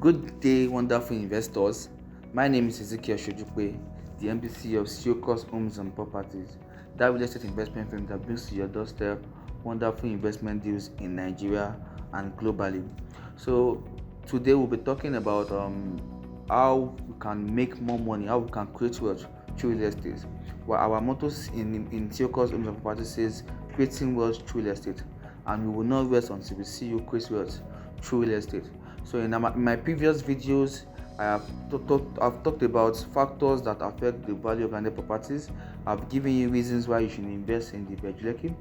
Good day, wonderful investors. My name is Ezekiel Shojukwe, the MPC of Siokos Homes and Properties, that real estate investment firm that brings to your doorstep wonderful investment deals in Nigeria and globally. So today we'll be talking about how we can make more money, how we can create wealth through real estate. Well, our motto in Siokos Homes and Properties says creating wealth through real estate, and we will not rest until we see you create wealth through real estate. So in my previous videos, I've talked about factors that affect the value of landed properties. I've given you reasons why you should invest in the Bejuleki.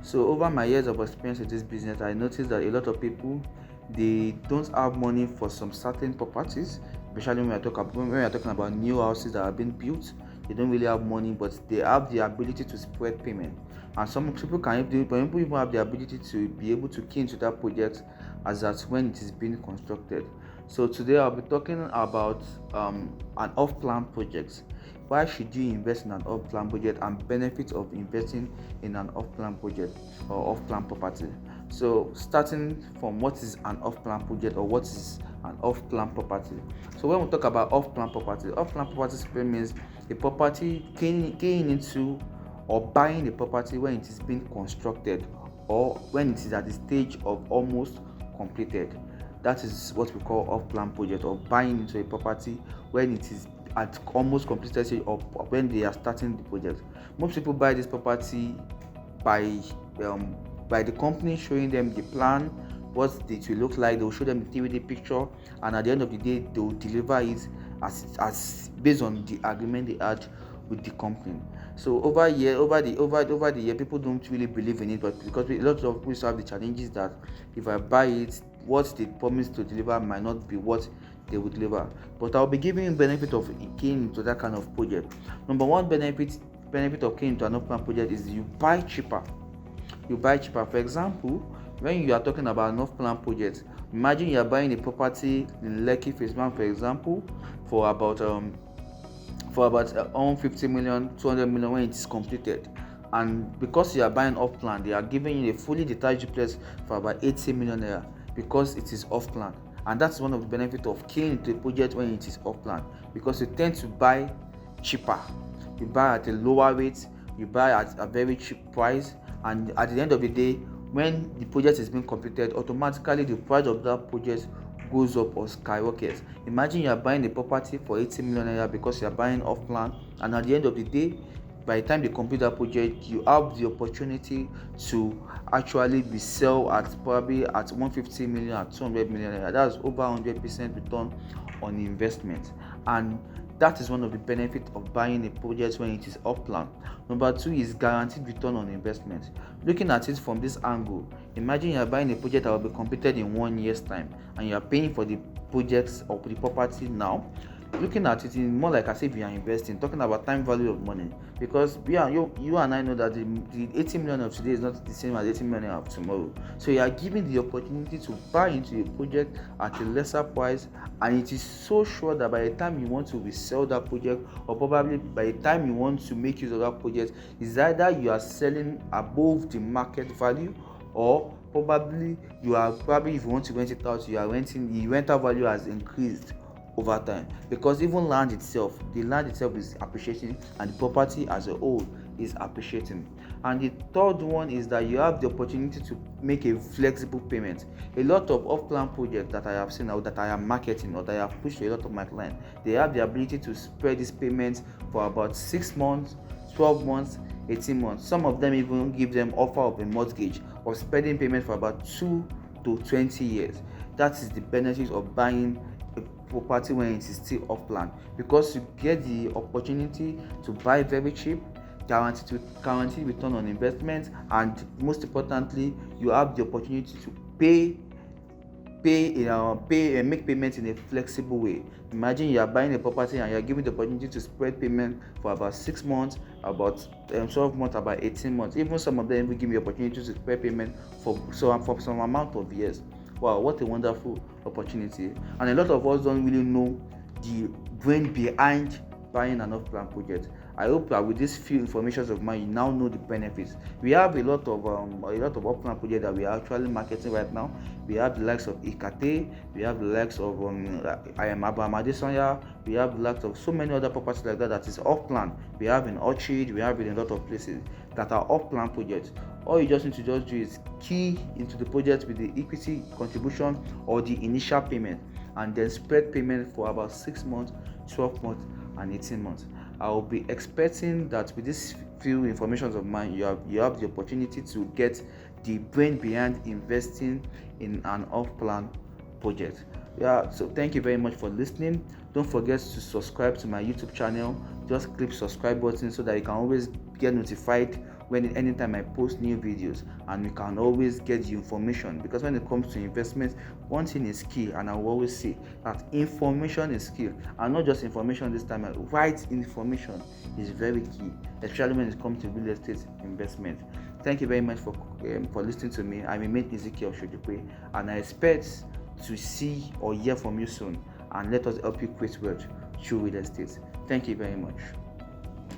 So over my years of experience in this business, I noticed that a lot of people, they don't have money for some certain properties, especially when we are talking about new houses that are being built. They don't really have money, but they have the ability to spread payment. And some people even have the ability to be able to key into that project as at when it is being constructed. So today I'll be talking about an off-plan project. Why should you invest in an off-plan project and benefits of investing in an off-plan project or off-plan property? So starting from what is an off-plan project or what is an off-plan property. So when we talk about off-plan property simply means a property keying into or buying a property when it is being constructed or when it is at the stage of almost completed. That is what we call off-plan project, or buying into a property when it is at almost completed stage or when they are starting the project. Most people buy this property by the company showing them the plan, what it will look like. They will show them the 3D picture, and at the end of the day, they will deliver it as based on the agreement they had with the company. So over the year, people don't really believe in it, but because a lot of people have the challenges that if I buy it, what they promise to deliver might not be what they would deliver. But I'll be giving you benefit of keying into that kind of project. Number one benefit of keying into an off-plan project is you buy cheaper. For example, when you are talking about an off-plan project, imagine you are buying a property in Lekki Phase 1, for example, for about 150 million, 200 million when it is completed. And because you are buying off-plan, they are giving you a fully detached place for about 80 million naira because it is off-plan. And that's one of the benefits of keying into a project when it is off-plan, because you tend to buy cheaper. You buy at a lower rate, you buy at a very cheap price, and at the end of the day, when the project is being completed, automatically the price of that project goes up or skyrockets. Imagine you are buying a property for 80 million naira because you are buying off plan, and at the end of the day, by the time they complete that project, you have the opportunity to actually resell at probably at 150 million, at 200 million naira. That's over 100% return on investment, and that is one of the benefits of buying a project when it is off plan. Number two is guaranteed return on investment. Looking at it from this angle, imagine you are buying a project that will be completed in 1 year's time, and you are paying for the projects or the property now. Looking at it in more like as if you are investing, talking about time value of money, because you and I know that the 80 million of today is not the same as 80 million of tomorrow. So you are given the opportunity to buy into a project at a lesser price, and it is so sure that by the time you want to resell that project, or probably by the time you want to make use of that project, is either you are selling above the market value, or probably if you want to rent it out, the rental value has increased over time, because even the land itself is appreciating, and the property as a whole is appreciating. And the third one is that you have the opportunity to make a flexible payment. A lot of off-plan projects that I have seen or that I am marketing or that I have pushed to a lot of my clients, they have the ability to spread these payments for about 6 months, 12 months, 18 months. Some of them even give them offer of a mortgage or spreading payment for about 2 to 20 years. That is the benefit of buying a property when it is still off plan, because you get the opportunity to buy very cheap, guaranteed return on investment, and most importantly, you have the opportunity to make payments in a flexible way. Imagine you are buying a property and you are given the opportunity to spread payment for about 6 months, about 12 months, about 18 months. Even some of them will give you the opportunity to spread payment for some amount of years. Wow, what a wonderful opportunity. And a lot of us don't really know the brain behind buying an off-plan project. I hope that with these few informations of mine, you now know the benefits. We have a lot of Offplan projects that we are actually marketing right now. We have the likes of Ikate, we have the likes of I am Abamadesanya, we have the likes of so many other properties like that is Offplan. We have in Orchard, we have it in a lot of places that are Offplan projects. All you just need to just do is key into the project with the equity contribution or the initial payment, and then spread payment for about 6 months, 12 months, and 18 months. I will be expecting that with this few informations of mine, you have the opportunity to get the brain behind investing in an off-plan project. Yeah, so thank you very much for listening. Don't forget to subscribe to my YouTube channel. Just click subscribe button so that you can always get notified anytime I post new videos, and we can always get the information. Because when it comes to investment, one thing is key, and I will always say that information is key, and not just information this time. Right information is very key, especially when it comes to real estate investment. Thank you very much for listening to me. I remain Ezekiel Shojukwe, and I expect to see or hear from you soon, and let us help you create wealth through real estate. Thank you very much.